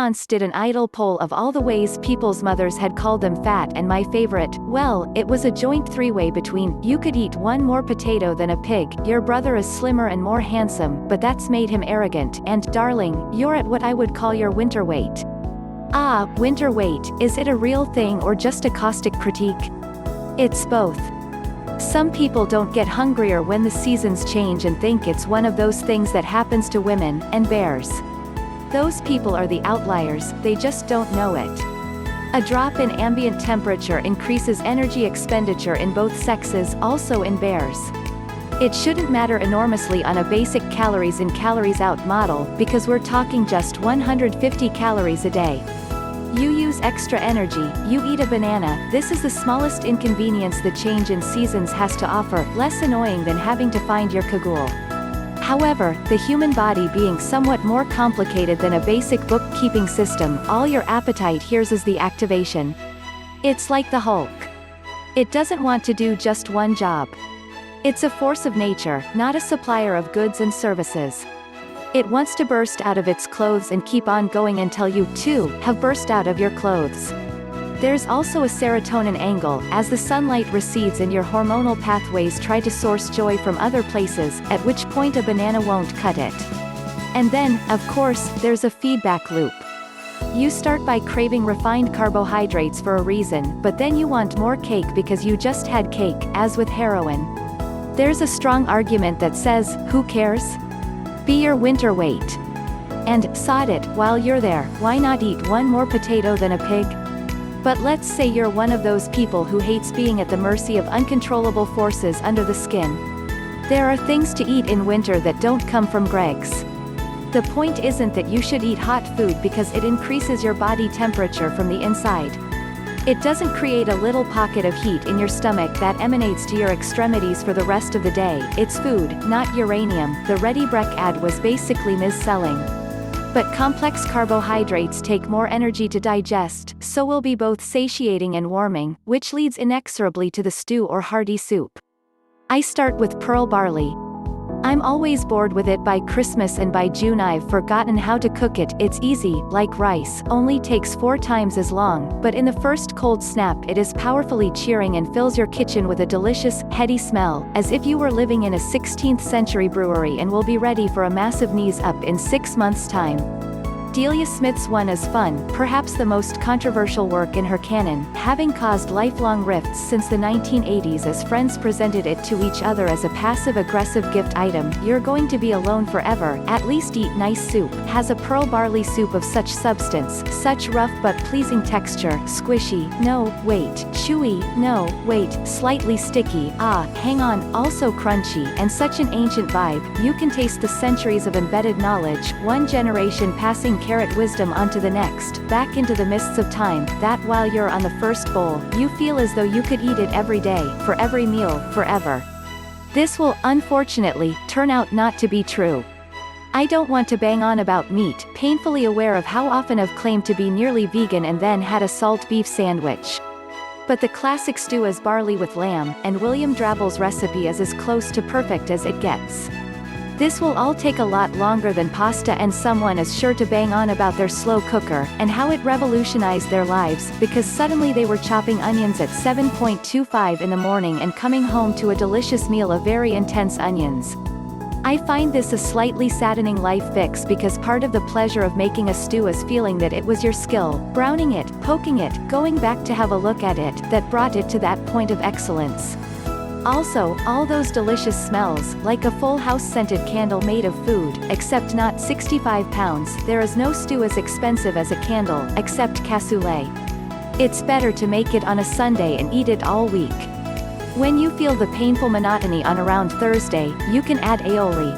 once did an idle poll of all the ways people's mothers had called them fat, and my favorite, well, it was a joint three-way between, you could eat one more potato than a pig, your brother is slimmer and more handsome, but that's made him arrogant, and, darling, you're at what I would call your winter weight. Ah, winter weight, is it a real thing or just a caustic critique? It's both. Some people don't get hungrier when the seasons change and think it's one of those things that happens to women, and bears. Those people are the outliers, they just don't know it. A drop in ambient temperature increases energy expenditure in both sexes, also in bears. It shouldn't matter enormously on a basic calories in calories out model, because we're talking just 150 calories a day. You use extra energy, you eat a banana, this is the smallest inconvenience the change in seasons has to offer, less annoying than having to find your cagoule. However, the human body being somewhat more complicated than a basic bookkeeping system, all your appetite hears is the activation. It's like the Hulk. It doesn't want to do just one job. It's a force of nature, not a supplier of goods and services. It wants to burst out of its clothes and keep on going until you, too, have burst out of your clothes. There's also a serotonin angle, as the sunlight recedes and your hormonal pathways try to source joy from other places, at which point a banana won't cut it. And then, of course, there's a feedback loop. You start by craving refined carbohydrates for a reason, but then you want more cake because you just had cake, as with heroin. There's a strong argument that says, who cares? Be your winter weight. And, sod it, while you're there, why not eat one more potato than a pig? But let's say you're one of those people who hates being at the mercy of uncontrollable forces under the skin. There are things to eat in winter that don't come from Greg's. The point isn't that you should eat hot food because it increases your body temperature from the inside. It doesn't create a little pocket of heat in your stomach that emanates to your extremities for the rest of the day. It's food, not uranium. The Ready Brek ad was basically mis-selling. But complex carbohydrates take more energy to digest, so will be both satiating and warming, which leads inexorably to the stew or hearty soup. I start with pearl barley. I'm always bored with it by Christmas, and by June I've forgotten how to cook it. It's easy, like rice, only takes 4 times as long, but in the first cold snap it is powerfully cheering and fills your kitchen with a delicious, heady smell, as if you were living in a 16th century brewery, and will be ready for a massive knees up in 6 months' time. Delia Smith's One is Fun, perhaps the most controversial work in her canon, having caused lifelong rifts since the 1980s as friends presented it to each other as a passive-aggressive gift item. You're going to be alone forever, at least eat nice soup, has a pearl barley soup of such substance, such rough but pleasing texture, squishy, no, wait, chewy, no, wait, slightly sticky, ah, hang on, also crunchy, and such an ancient vibe. You can taste the centuries of embedded knowledge, one generation passing carrot wisdom onto the next, back into the mists of time, that while you're on the first bowl, you feel as though you could eat it every day, for every meal, forever. This will, unfortunately, turn out not to be true. I don't want to bang on about meat, painfully aware of how often I've claimed to be nearly vegan and then had a salt beef sandwich. But the classic stew is barley with lamb, and William Drabble's recipe is as close to perfect as it gets. This will all take a lot longer than pasta, and someone is sure to bang on about their slow cooker, and how it revolutionized their lives, because suddenly they were chopping onions at 7:25 in the morning and coming home to a delicious meal of very intense onions. I find this a slightly saddening life fix, because part of the pleasure of making a stew is feeling that it was your skill, browning it, poking it, going back to have a look at it, that brought it to that point of excellence. Also, all those delicious smells, like a full house scented candle made of food, except not 65 pounds, there is no stew as expensive as a candle, except cassoulet. It's better to make it on a Sunday and eat it all week. When you feel the painful monotony on around Thursday, you can add aioli.